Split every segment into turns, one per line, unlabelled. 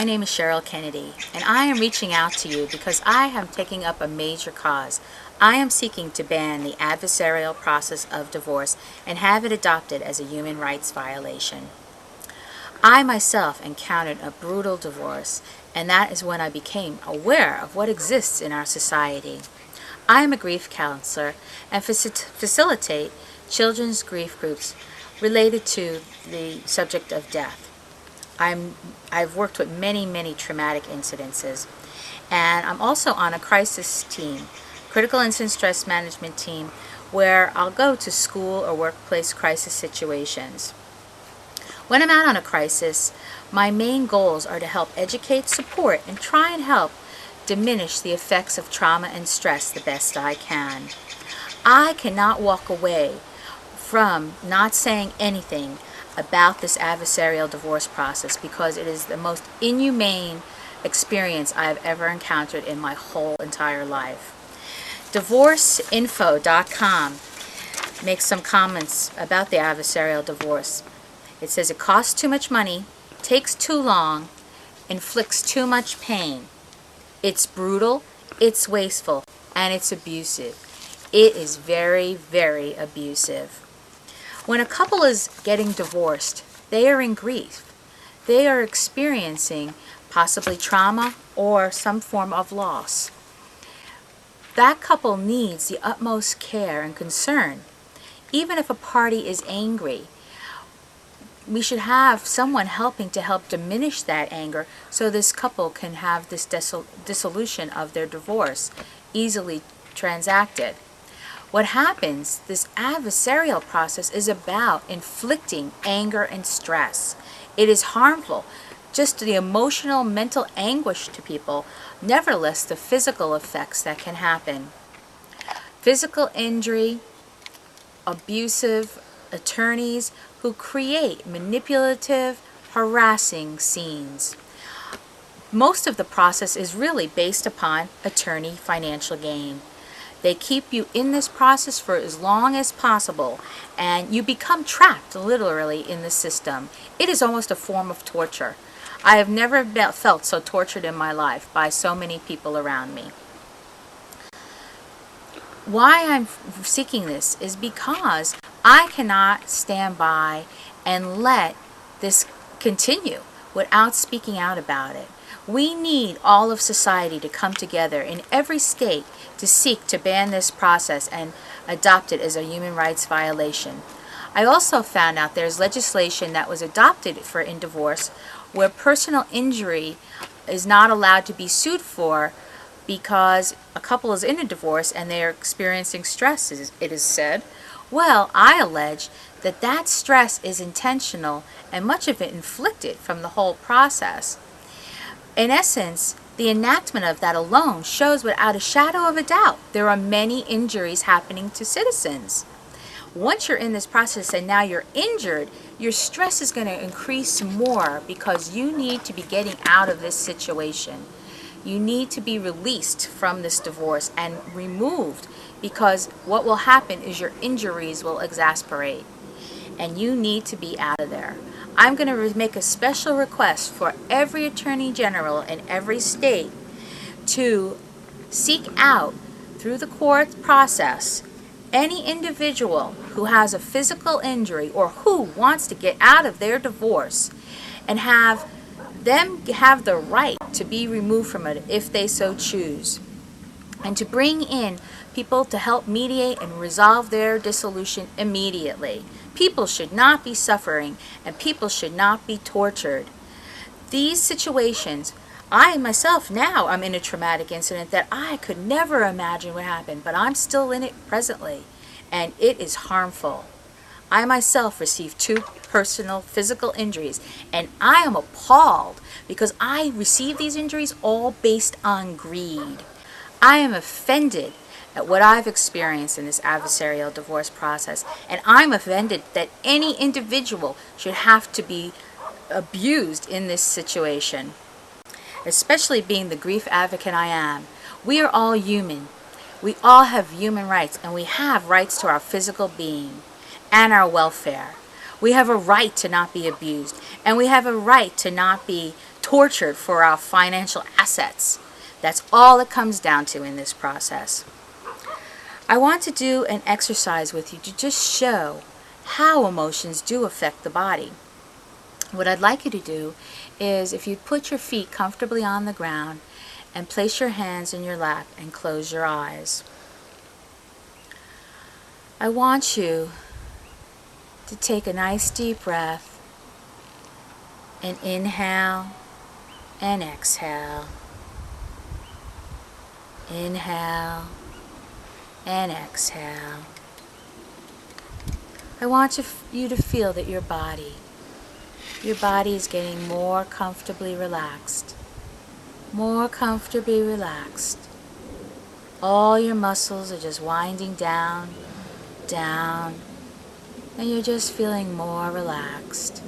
name is Cheryl Kennedy, and I am reaching out to you because I am taking up a major cause. I am seeking to ban the adversarial process of divorce and have it adopted as a human rights violation. I myself encountered a brutal divorce, and that is when I became aware of what exists in our society. I am a grief counselor and facilitate children's grief groups related to the subject of death. I've worked with many traumatic incidences, and I'm also on a crisis team, critical incident stress management team, where I'll go to school or workplace crisis situations. When I'm out on a crisis, my main goals are to help educate, support, and try and help diminish the effects of trauma and stress the best I can. I cannot walk away from not saying anything about this adversarial divorce process because it is the most inhumane experience I've ever encountered in my whole entire life. Divorceinfo.com makes some comments about the adversarial divorce. It says it costs too much money, takes too long, inflicts too much pain. It's brutal, it's wasteful, and it's abusive. It is very abusive. When a couple is getting divorced, they are in grief. They are experiencing possibly trauma or some form of loss. That couple needs the utmost care and concern. Even if a party is angry, we should have someone helping to help diminish that anger so this couple can have this dissolution of their divorce easily transacted. What happens, this adversarial process is about inflicting anger and stress. It is harmful, just the emotional, mental anguish to people, nevertheless the physical effects that can happen. Physical injury, abusive attorneys who create manipulative, harassing scenes. Most of the process is really based upon attorney financial gain. They keep you in this process for as long as possible, and you become trapped literally in the system. It is almost a form of torture. I have never felt so tortured in my life by so many people around me. Why I'm seeking this is because I cannot stand by and let this continue without speaking out about it. We need all of society to come together in every state to seek to ban this process and adopt it as a human rights violation. I also found out there's legislation that was adopted in divorce where personal injury is not allowed to be sued for because a couple is in a divorce and they are experiencing stress, it is said. Well, I allege that that stress is intentional and much of it inflicted from the whole process. In essence, the enactment of that alone shows without a shadow of a doubt there are many injuries happening to citizens. Once you're in this process and now you're injured, your stress is going to increase more because you need to be getting out of this situation. You need to be released from this divorce and removed because what will happen is your injuries will exasperate and you need to be out of there. I'm going to make a special request for every Attorney General in every state to seek out through the court process any individual who has a physical injury or who wants to get out of their divorce and have them have the right to be removed from it if they so choose, and to bring in people to help mediate and resolve their dissolution immediately. People should not be suffering and people should not be tortured. These situations, I myself now I'm in a traumatic incident that I could never imagine would happen, but I'm still in it presently and it is harmful. I myself received 2 personal physical injuries and I am appalled because I received these injuries all based on greed. I am offended at what I've experienced in this adversarial divorce process, and I'm offended that any individual should have to be abused in this situation, especially being the grief advocate I am. We are all human. We all have human rights, and we have rights to our physical being and our welfare. We have a right to not be abused, and we have a right to not be tortured for our financial assets. That's all it comes down to in this process. I want to do an exercise with you to just show how emotions do affect the body. What I'd like you to do is, if you put your feet comfortably on the ground and place your hands in your lap and close your eyes. I want you to take a nice deep breath and inhale and exhale. Inhale and exhale. I want you to feel that your body is getting more comfortably relaxed. More comfortably relaxed. All your muscles are just winding down, down, and you're just feeling more relaxed.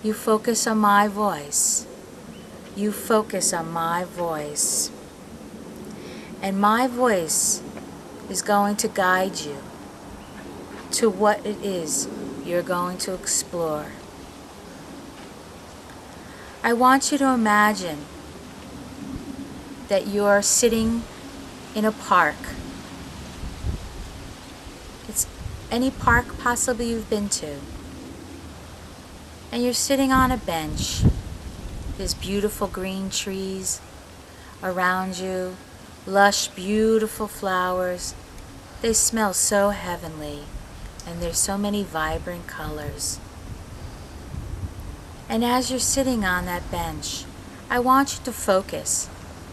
You focus on my voice. You focus on my voice. And my voice is going to guide you to what it is you're going to explore. I want you to imagine that you're sitting in a park. It's any park possibly you've been to. And you're sitting on a bench. There's beautiful green trees around you, lush, beautiful flowers. They smell so heavenly, and there's so many vibrant colors. And as you're sitting on that bench, I want you to focus.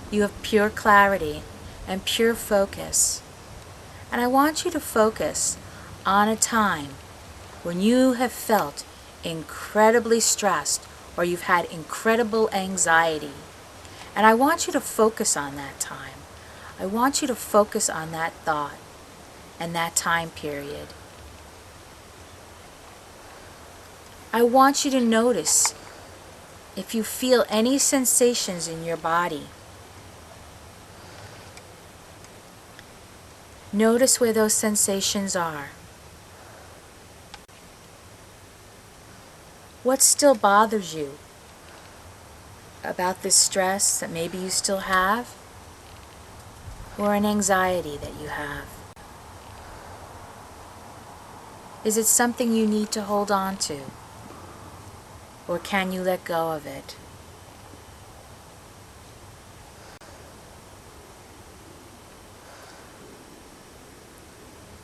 You have pure clarity and pure focus. And I want you to focus on a time when you have felt incredibly stressed or you've had incredible anxiety. And I want you to focus on that time. I want you to focus on that thought and that time period. I want you to notice if you feel any sensations in your body. Notice where those sensations are. What still bothers you about this stress that maybe you still have, or an anxiety that you have? Is it something you need to hold on to, or can you let go of it?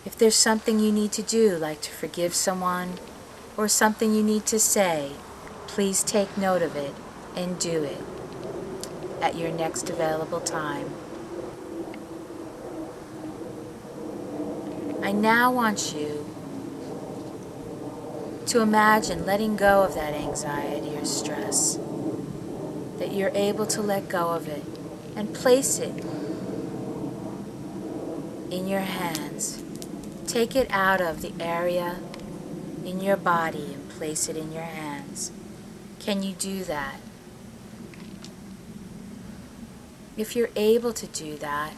If there's something you need to do, like to forgive someone, or something you need to say, please take note of it and do it at your next available time. I now want you to imagine letting go of that anxiety or stress, that you're able to let go of it and place it in your hands. Take it out of the area in your body and place it in your hands. Can you do that? If you're able to do that,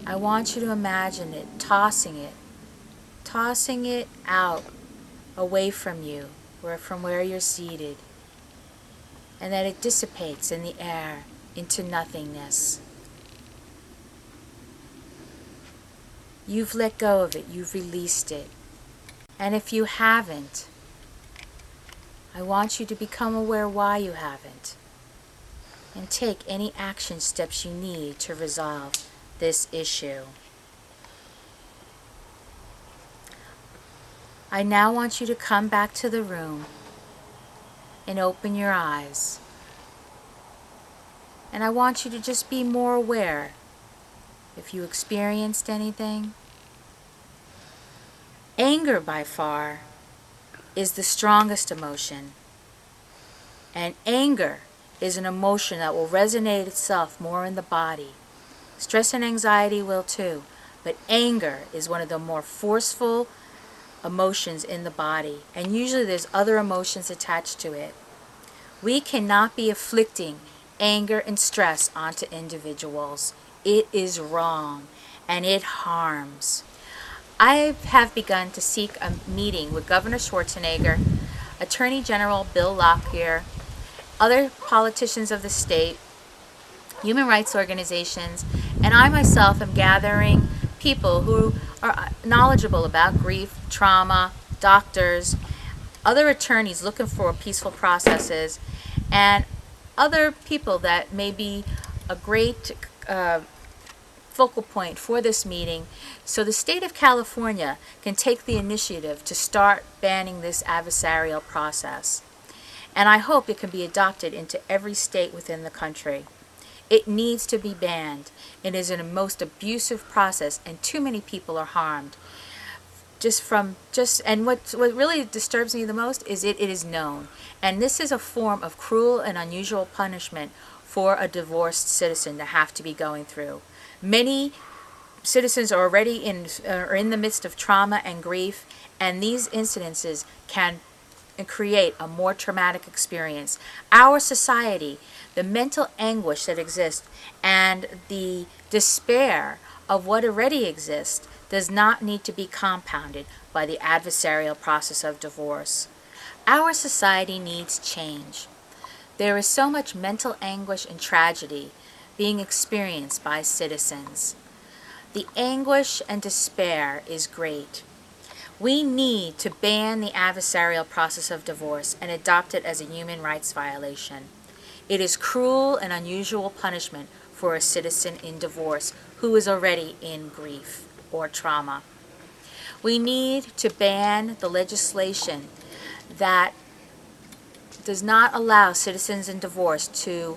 I want you to imagine it, tossing it out away from you, or from where you're seated, and that it dissipates in the air into nothingness. You've let go of it, you've released it. And if you haven't, I want you to become aware why you haven't, and take any action steps you need to resolve this issue. I now want you to come back to the room and open your eyes. And I want you to just be more aware if you experienced anything. Anger, by far, is the strongest emotion. And anger is an emotion that will resonate itself more in the body. Stress and anxiety will too, but anger is one of the more forceful emotions in the body, and usually there's other emotions attached to it. We cannot be inflicting anger and stress onto individuals. It is wrong, and it harms. I have begun to seek a meeting with Governor Schwarzenegger, Attorney General Bill Lockyer, other politicians of the state, human rights organizations, and I myself am gathering people who are knowledgeable about grief, trauma, doctors, other attorneys looking for peaceful processes, and other people that may be a great focal point for this meeting, so the state of California can take the initiative to start banning this adversarial process. And I hope it can be adopted into every state within the country. It needs to be banned. It is a most abusive process, and too many people are harmed. And what really disturbs me the most is it is known. And this is a form of cruel and unusual punishment for a divorced citizen to have to be going through. Many citizens are already in the midst of trauma and grief, and these incidences can create a more traumatic experience. Our society, the mental anguish that exists, and the despair of what already exists does not need to be compounded by the adversarial process of divorce. Our society needs change. There is so much mental anguish and tragedy being experienced by citizens. The anguish and despair is great. We need to ban the adversarial process of divorce and adopt it as a human rights violation. It is cruel and unusual punishment for a citizen in divorce who is already in grief or trauma. We need to ban the legislation that does not allow citizens in divorce to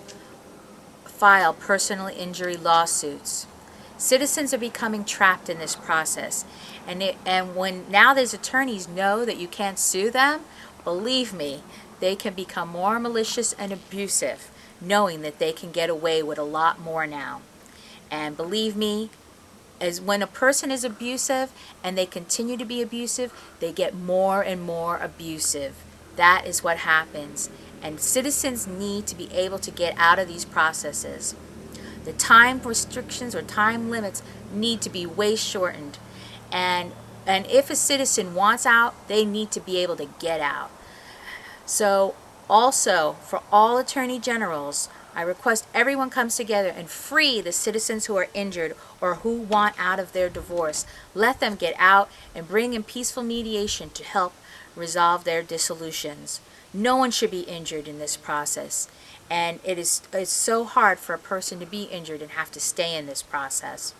file personal injury lawsuits. Citizens are becoming trapped in this process, and when now these attorneys know that you can't sue them, believe me, they can become more malicious and abusive, knowing that they can get away with a lot more now. And believe me, as when a person is abusive and they continue to be abusive, they get more and more abusive. That is what happens. And citizens need to be able to get out of these processes. The time restrictions or time limits need to be way shortened. And if a citizen wants out, they need to be able to get out. So also, for all attorney generals, I request everyone comes together and free the citizens who are injured or who want out of their divorce. Let them get out and bring in peaceful mediation to help resolve their dissolutions. No one should be injured in this process. And it's so hard for a person to be injured and have to stay in this process.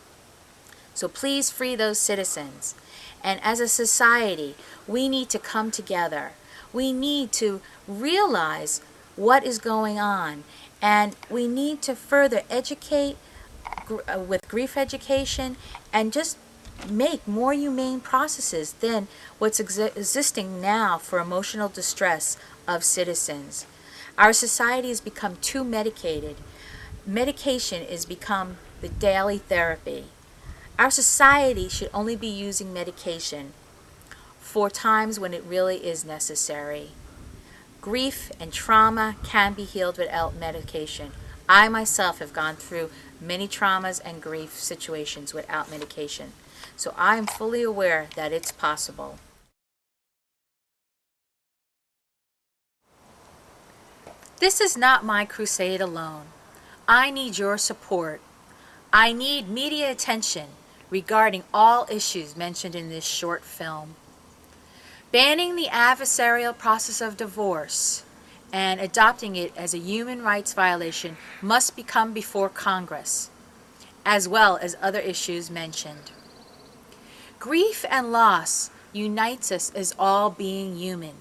So please free those citizens. And as a society, we need to come together. We need to realize what is going on. And we need to further educate with grief education and just make more humane processes than what's existing now for emotional distress of citizens. Our society has become too medicated. Medication has become the daily therapy. Our society should only be using medication for times when it really is necessary. Grief and trauma can be healed without medication. I myself have gone through many traumas and grief situations without medication. So I am fully aware that it's possible. This is not my crusade alone. I need your support. I need media attention regarding all issues mentioned in this short film. Banning the adversarial process of divorce and adopting it as a human rights violation must become before Congress, as well as other issues mentioned. Grief and loss unites us as all being human.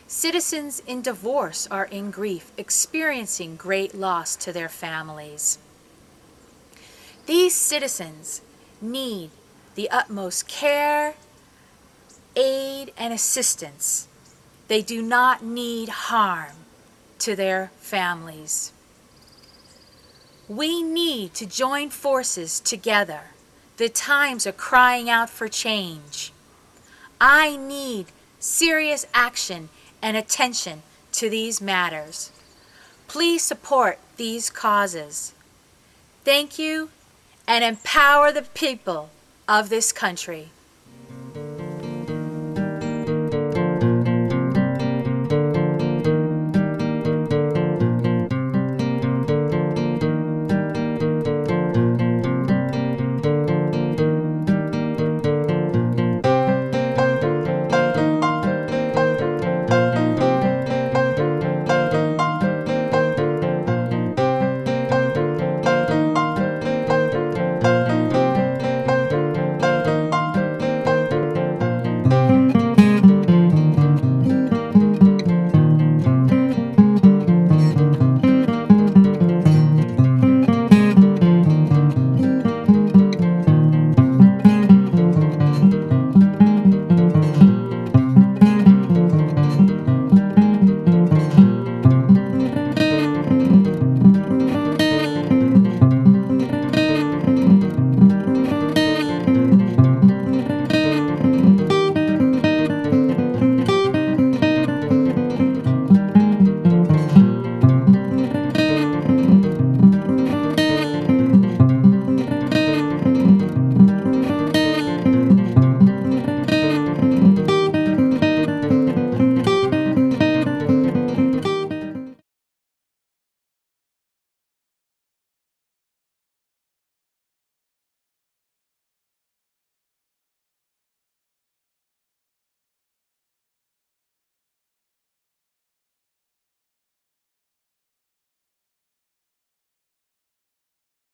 Citizens in divorce are in grief, experiencing great loss to their families. These citizens need the utmost care, aid, and assistance. They do not need harm to their families. We need to join forces together. The times are crying out for change. I need serious action and attention to these matters. Please support these causes. Thank you, and empower the people of this country.